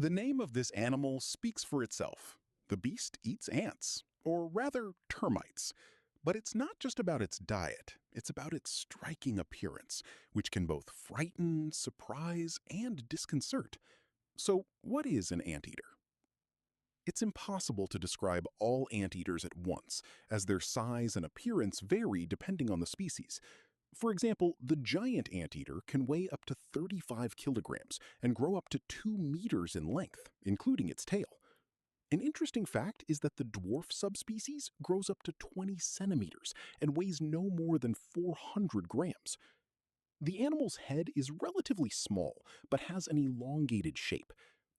The name of this animal speaks for itself. The beast eats ants, or rather termites. But it's not just about its diet, it's about its striking appearance, which can both frighten, surprise, and disconcert. So, what is an anteater? It's impossible to describe all anteaters at once, as their size and appearance vary depending on the species. For example, the giant anteater can weigh up to 35 kilograms and grow up to 2 meters in length, including its tail. An interesting fact is that the dwarf subspecies grows up to 20 centimeters and weighs no more than 400 grams. The animal's head is relatively small, but has an elongated shape.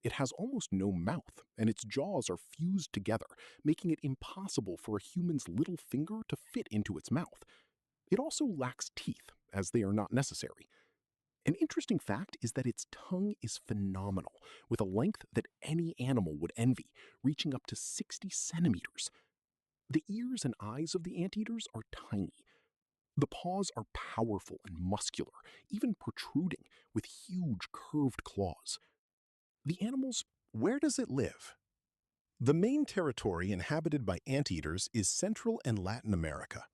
It has almost no mouth, and its jaws are fused together, making it impossible for a human's little finger to fit into its mouth. It also lacks teeth, as they are not necessary. An interesting fact is that its tongue is phenomenal, with a length that any animal would envy, reaching up to 60 centimeters. The ears and eyes of the anteaters are tiny. The paws are powerful and muscular, even protruding, with huge curved claws. Where does it live? The main territory inhabited by anteaters is Central and Latin America.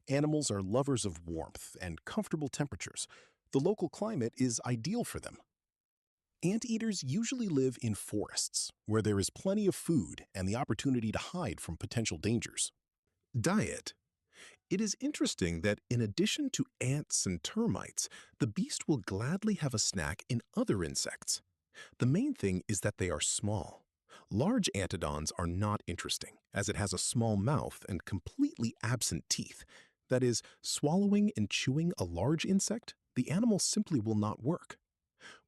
Animals are lovers of warmth and comfortable temperatures. The local climate is ideal for them. Anteaters usually live in forests, where there is plenty of food and the opportunity to hide from potential dangers. Diet. It is interesting that in addition to ants and termites, the beast will gladly have a snack in other insects. The main thing is that they are small. Large antedons are not interesting, as it has a small mouth and completely absent teeth. That is, swallowing and chewing a large insect, the animal simply will not work.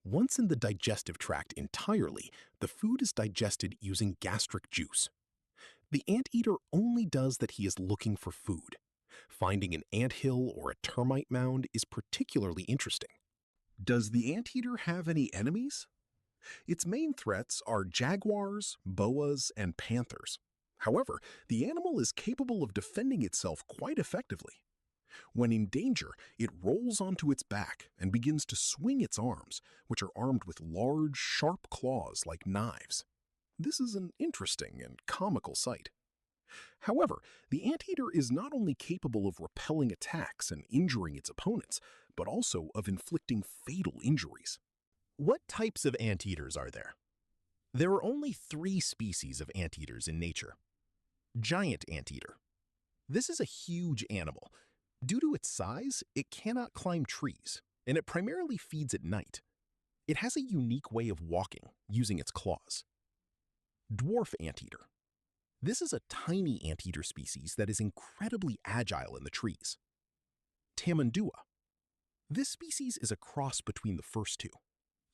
Once in the digestive tract entirely, the food is digested using gastric juice. The anteater only does that he is looking for food. Finding an anthill or a termite mound is particularly interesting. Does the anteater have any enemies? Its main threats are jaguars, boas, and panthers. However, the animal is capable of defending itself quite effectively. When in danger, it rolls onto its back and begins to swing its arms, which are armed with large, sharp claws like knives. This is an interesting and comical sight. However, the anteater is not only capable of repelling attacks and injuring its opponents, but also of inflicting fatal injuries. What types of anteaters are there? There are only 3 species of anteaters in nature. Giant anteater. This is a huge animal. Due to its size, it cannot climb trees, and it primarily feeds at night. It has a unique way of walking, using its claws. Dwarf anteater. This is a tiny anteater species that is incredibly agile in the trees. Tamandua. This species is a cross between the first two.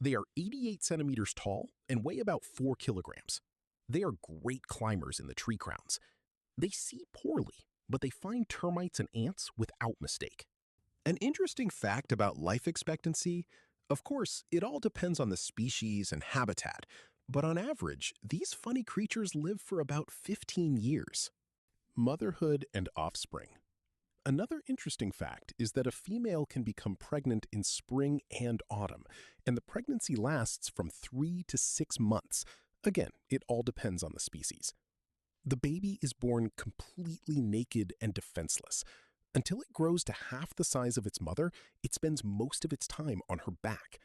They are 88 centimeters tall and weigh about 4 kilograms. They are great climbers in the tree crowns. They see poorly, but they find termites and ants without mistake. An interesting fact about life expectancy, of course, it all depends on the species and habitat, but on average, these funny creatures live for about 15 years. Motherhood and offspring. Another interesting fact is that a female can become pregnant in spring and autumn, and the pregnancy lasts from 3 to 6 months. Again, it all depends on the species. The baby is born completely naked and defenseless. Until it grows to half the size of its mother, it spends most of its time on her back.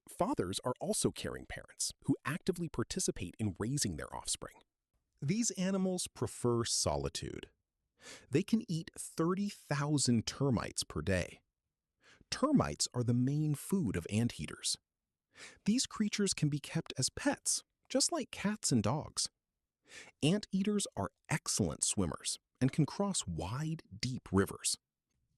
Fathers are also caring parents who actively participate in raising their offspring. These animals prefer solitude. They can eat 30,000 termites per day. Termites are the main food of anteaters. These creatures can be kept as pets, just like cats and dogs. Anteaters are excellent swimmers and can cross wide, deep rivers.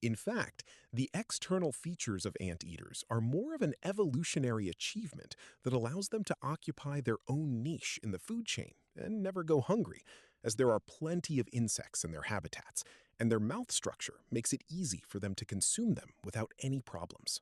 In fact, the external features of anteaters are more of an evolutionary achievement that allows them to occupy their own niche in the food chain and never go hungry, as there are plenty of insects in their habitats, and their mouth structure makes it easy for them to consume them without any problems.